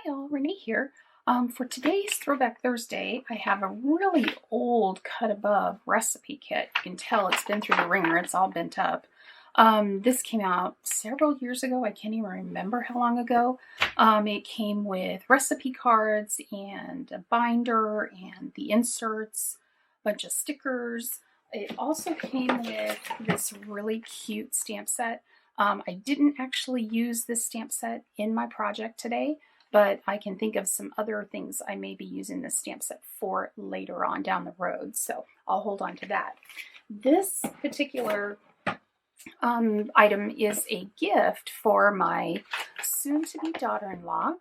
Hi y'all, Renee here. For today's Throwback Thursday, I have a really old cut above recipe kit. You can tell it's been through the ringer, it's all bent up. This came out several years ago. I can't even remember how long ago. It came with recipe cards and a binder and the inserts, a bunch of stickers. It also came with this really cute stamp set. I didn't actually use this stamp set in my project today, but I can think of some other things I may be using this stamp set for later on down the road, so I'll hold on to that. This particular item is a gift for my soon-to-be daughter-in-law.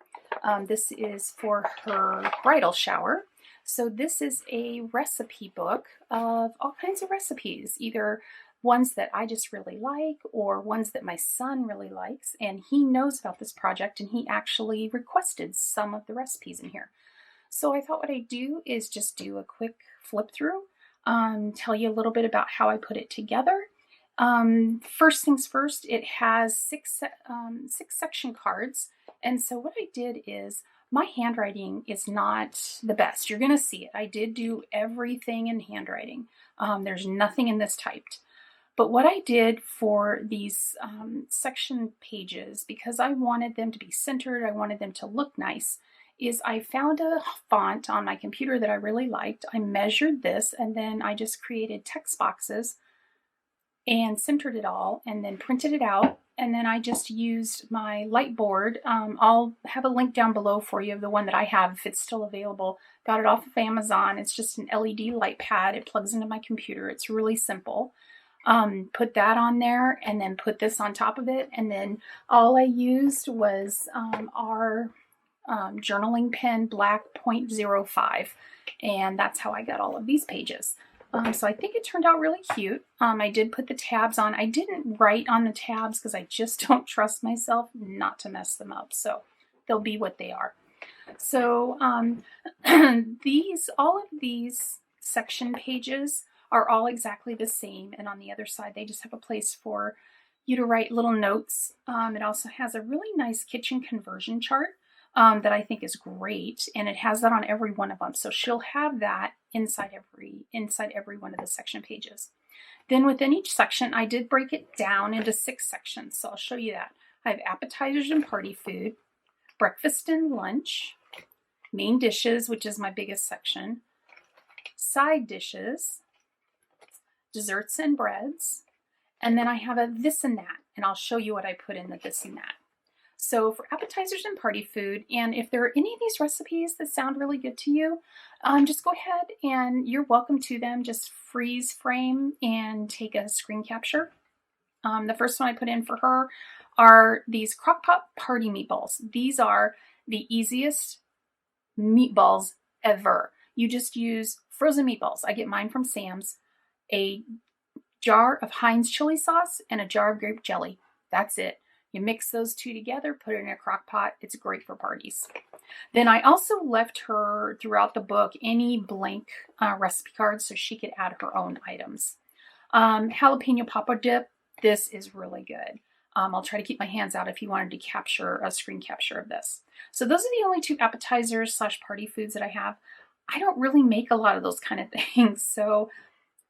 This is for her bridal shower. So this is a recipe book of all kinds of recipes, either ones that I just really like or ones that my son really likes, and he knows about this project and he actually requested some of the recipes in here. So I thought what I'd do is just do a quick flip through, tell you a little bit about how I put it together. First things first, it has six section cards, and so what I did is, my handwriting is not the best. You're going to see it. I did do everything in handwriting. There's nothing in this typed. But what I did for these section pages, because I wanted them to be centered, I wanted them to look nice, is I found a font on my computer that I really liked. I measured this, and then I just created text boxes and centered it all, and then printed it out. And then I just used my light board. I'll have a link down below for you of the one that I have if it's still available. Got it off of Amazon. It's just an LED light pad. It plugs into my computer. It's really simple. Put that on there and then put this on top of it. And then all I used was our journaling pen black .05. And that's how I got all of these pages. So I think it turned out really cute. I did put the tabs on. I didn't write on the tabs because I just don't trust myself not to mess them up. So they'll be what they are. So all of these section pages are all exactly the same. And on the other side, they just have a place for you to write little notes. It also has a really nice kitchen conversion chart that I think is great. And it has that on every one of them. So she'll have that inside every one of the section pages. Then within each section, I did break it down into 6 sections. So I'll show you that. I have appetizers and party food, breakfast and lunch, main dishes, which is my biggest section, side dishes, desserts and breads, and then I have a this and that, and I'll show you what I put in the this and that. So for appetizers and party food, and if there are any of these recipes that sound really good to you, just go ahead and you're welcome to them. Just freeze frame and take a screen capture. The first one I put in for her are these Crock Pot Party Meatballs. These are the easiest meatballs ever. You just use frozen meatballs. I get mine from Sam's. A jar of Heinz chili sauce and a jar of grape jelly. That's it. You mix those two together, put it in a crock pot. It's great for parties. Then I also left her throughout the book any blank recipe cards so she could add her own items. Jalapeno Papa Dip. This is really good. I'll try to keep my hands out if you wanted to capture a screen capture of this. So those are the only 2 appetizers / party foods that I have. I don't really make a lot of those kind of things, so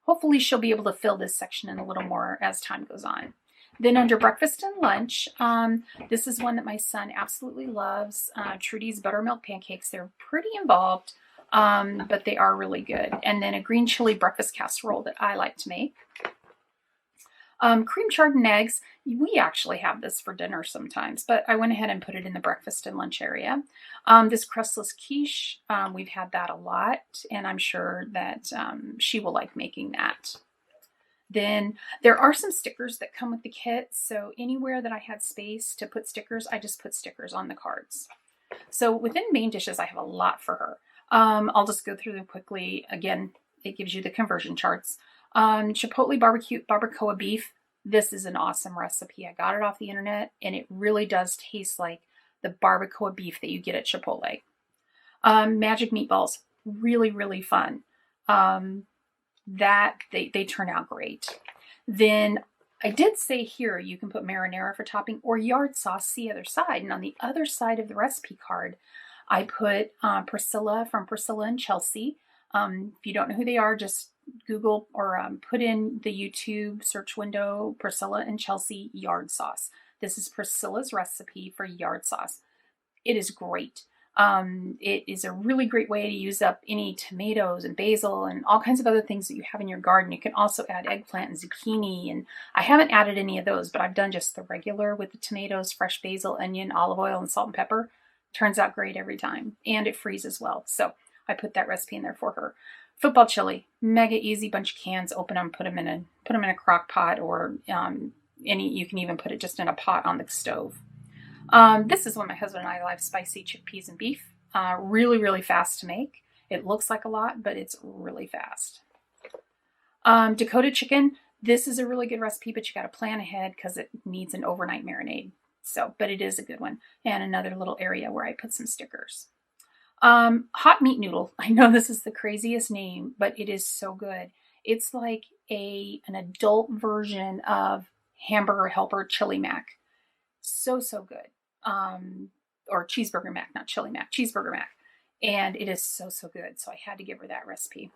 hopefully she'll be able to fill this section in a little more as time goes on. Then under breakfast and lunch, this is one that my son absolutely loves. Trudy's Buttermilk Pancakes. They're pretty involved, but they are really good. And then a green chili breakfast casserole that I like to make. Cream chard and eggs. We actually have this for dinner sometimes, but I went ahead and put it in the breakfast and lunch area. This Crustless Quiche, we've had that a lot, and I'm sure that she will like making that. Then there are some stickers that come with the kit, so anywhere that I had space to put stickers, I just put stickers on the cards. So within main dishes, I have a lot for her. I'll just go through them quickly. Again, it gives you the conversion charts. Chipotle barbacoa beef. This is an awesome recipe. I got it off the internet, and it really does taste like the barbacoa beef that you get at Chipotle. Magic meatballs. Really, really fun. That they turn out great. Then I did say here you can put marinara for topping or yard sauce the other side. And on the other side of the recipe card, I put Priscilla from Priscilla and Chelsea. If you don't know who they are, just Google or put in the YouTube search window Priscilla and Chelsea yard sauce. This is Priscilla's recipe for yard sauce. It is great. It is a really great way to use up any tomatoes and basil and all kinds of other things that you have in your garden. You can also add eggplant and zucchini, and I haven't added any of those, but I've done just the regular with the tomatoes, fresh basil, onion, olive oil, and salt and pepper. Turns out great every time, and it freezes well. So I put that recipe in there for her. Football chili, mega easy, bunch of cans. Open them, put them in a crock pot, or you can even put it just in a pot on the stove. This is one my husband and I like, spicy chickpeas and beef. Really, really fast to make. It looks like a lot, but it's really fast. Dakota chicken. This is a really good recipe, but you got to plan ahead because it needs an overnight marinade. So, but it is a good one. And another little area where I put some stickers. Hot meat noodle. I know this is the craziest name, but it is so good. It's like an adult version of Hamburger Helper Chili Mac. So good. Or cheeseburger mac, not chili mac, cheeseburger mac. And it is so good. So I had to give her that recipe.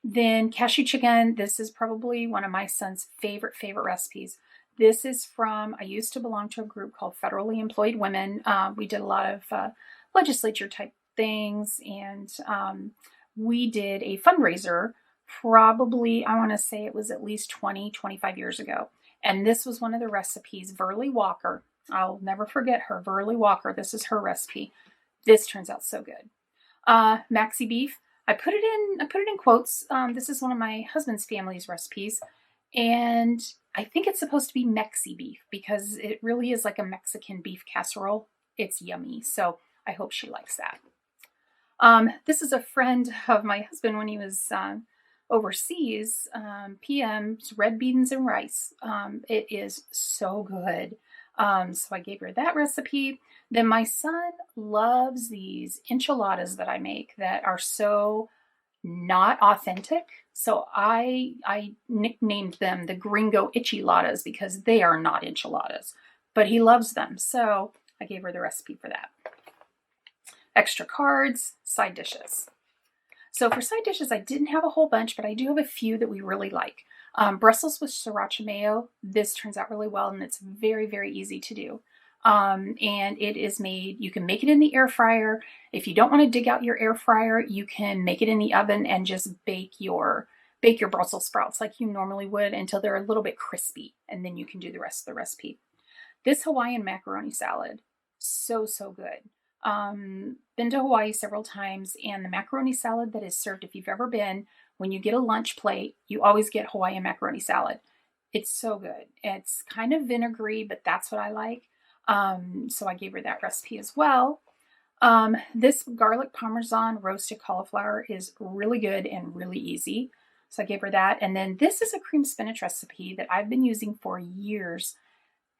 Then cashew chicken. This is probably one of my son's favorite recipes. This is from, I used to belong to a group called Federally Employed Women. We did a lot of legislature type things, and we did a fundraiser probably, I want to say it was at least 25 years ago. And this was one of the recipes. Verly Walker, I'll never forget her. Verly Walker, this is her recipe. This turns out so good. Mexi Beef, I put it in quotes. This is one of my husband's family's recipes, and I think it's supposed to be Mexi Beef because it really is like a Mexican beef casserole. It's yummy, so I hope she likes that. This is a friend of my husband when he was overseas, PM's red beans and rice. It is so good. So I gave her that recipe. Then my son loves these enchiladas that I make that are so not authentic. So I nicknamed them the Gringo Enchiladas because they are not enchiladas, but he loves them. So I gave her the recipe for that. Extra cards, side dishes. So for side dishes, I didn't have a whole bunch, but I do have a few that we really like. Brussels with Sriracha Mayo. This turns out really well, and it's very, very easy to do. And it is made, you can make it in the air fryer. If you don't want to dig out your air fryer, you can make it in the oven and just bake your Brussels sprouts like you normally would until they're a little bit crispy, and then you can do the rest of the recipe. This Hawaiian macaroni salad, so good. Been to Hawaii several times, and the macaroni salad that is served, if you've ever been, when you get a lunch plate, you always get Hawaiian macaroni salad. It's so good. It's kind of vinegary, but that's what I like. So I gave her that recipe as well. This garlic parmesan roasted cauliflower is really good and really easy. So I gave her that. And then this is a cream spinach recipe that I've been using for years,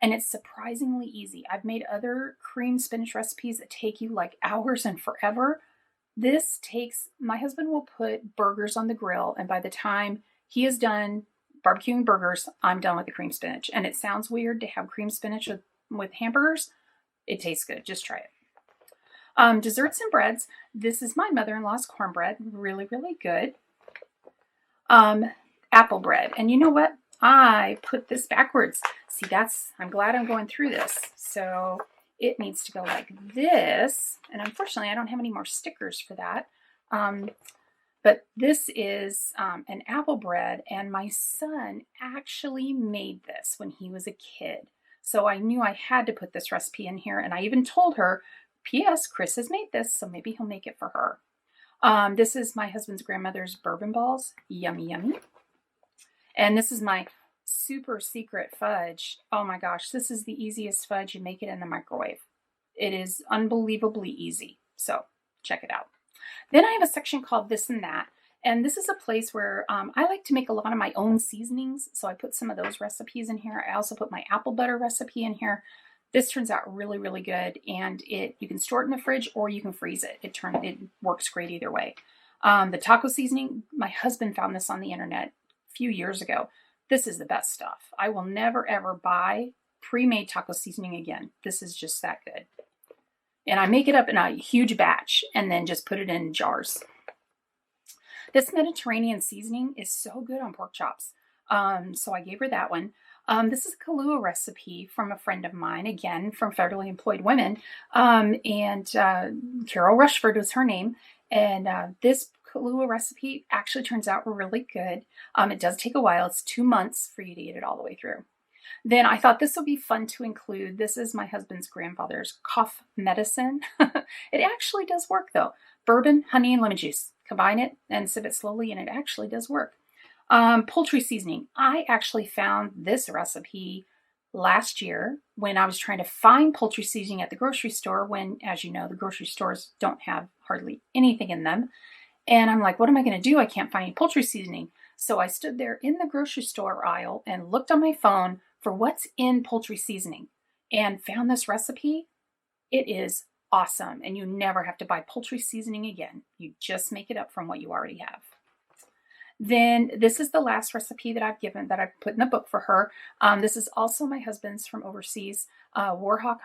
and it's surprisingly easy. I've made other cream spinach recipes that take you like hours and forever. This takes, my husband will put burgers on the grill, and by the time he is done barbecuing burgers, I'm done with the cream spinach. And it sounds weird to have cream spinach with hamburgers. It tastes good. Just try it. Desserts and breads. This is my mother-in-law's cornbread. Really, really good. Apple bread. And you know what? I put this backwards. See, I'm glad I'm going through this. So it needs to go like this. And unfortunately, I don't have any more stickers for that. But this is an apple bread, and my son actually made this when he was a kid. So I knew I had to put this recipe in here, and I even told her, P.S. Chris has made this, so maybe he'll make it for her. This is my husband's grandmother's bourbon balls. Yummy, yummy. And this is my super secret fudge. Oh my gosh, this is the easiest fudge. You make it in the microwave. It is unbelievably easy. So check it out. Then I have a section called This and That. And this is a place where I like to make a lot of my own seasonings. So I put some of those recipes in here. I also put my apple butter recipe in here. This turns out really, really good. And you can store it in the fridge or you can freeze it. It works great either way. The taco seasoning, my husband found this on the internet a few years ago. This is the best stuff. I will never ever buy pre-made taco seasoning again. This is just that good. And I make it up in a huge batch and then just put it in jars. This Mediterranean seasoning is so good on pork chops. So I gave her that one. This is a Kahlua recipe from a friend of mine, again, from Federally Employed Women. Carol Rushford was her name. And this Kahlua recipe actually turns out really good. It does take a while. It's 2 months for you to get it all the way through. Then I thought this would be fun to include. This is my husband's grandfather's cough medicine. It actually does work though. Bourbon, honey, and lemon juice. Combine it and sip it slowly and it actually does work. Poultry seasoning. I actually found this recipe last year when I was trying to find poultry seasoning at the grocery store when, as you know, the grocery stores don't have hardly anything in them. And I'm like, what am I going to do? I can't find any poultry seasoning. So I stood there in the grocery store aisle and looked on my phone for what's in poultry seasoning and found this recipe. It is awesome. And you never have to buy poultry seasoning again. You just make it up from what you already have. Then this is the last recipe that I've given, that I've put in the book for her. This is also my husband's from overseas, Warhawk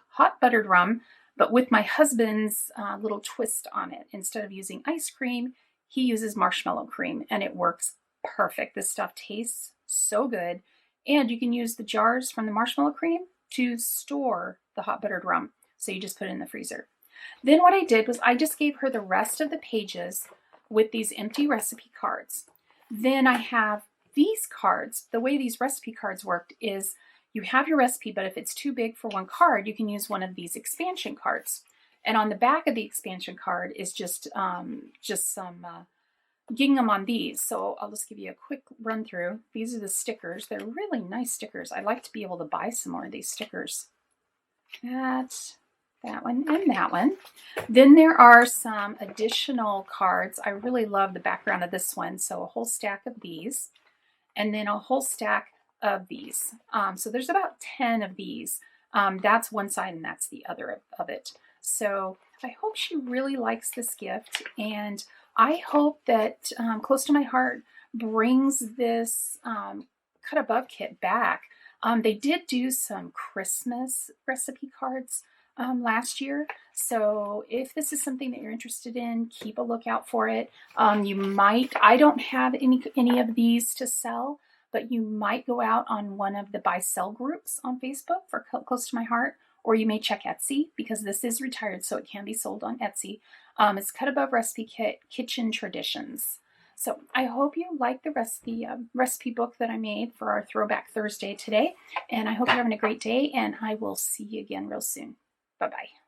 hot buttered rum, but with my husband's little twist on it. Instead of using ice cream, he uses marshmallow cream, and it works perfect. This stuff tastes so good. And you can use the jars from the marshmallow cream to store the hot buttered rum. So you just put it in the freezer. Then what I did was I just gave her the rest of the pages with these empty recipe cards. Then I have these cards. The way these recipe cards worked is you have your recipe, but if it's too big for one card, you can use one of these expansion cards. And on the back of the expansion card is just some gingham on these. So I'll just give you a quick run through. These are the stickers. They're really nice stickers. I'd like to be able to buy some more of these stickers. That one, and that one. Then there are some additional cards. I really love the background of this one. So a whole stack of these, and then a whole stack of these. So there's about 10 of these. That's one side and that's the other of it. So I hope she really likes this gift, and I hope that Close to My Heart brings this Cut Above kit back. They did do some Christmas recipe cards last year. So if this is something that you're interested in, keep a lookout for it. You might, I don't have any of these to sell, but you might go out on one of the buy sell groups on Facebook for Close to My Heart, or you may check Etsy because this is retired, so it can be sold on Etsy. It's Cut Above Recipe Kit, Kitchen Traditions. So I hope you like the recipe book that I made for our Throwback Thursday today. And I hope you're having a great day, and I will see you again real soon. Bye-bye.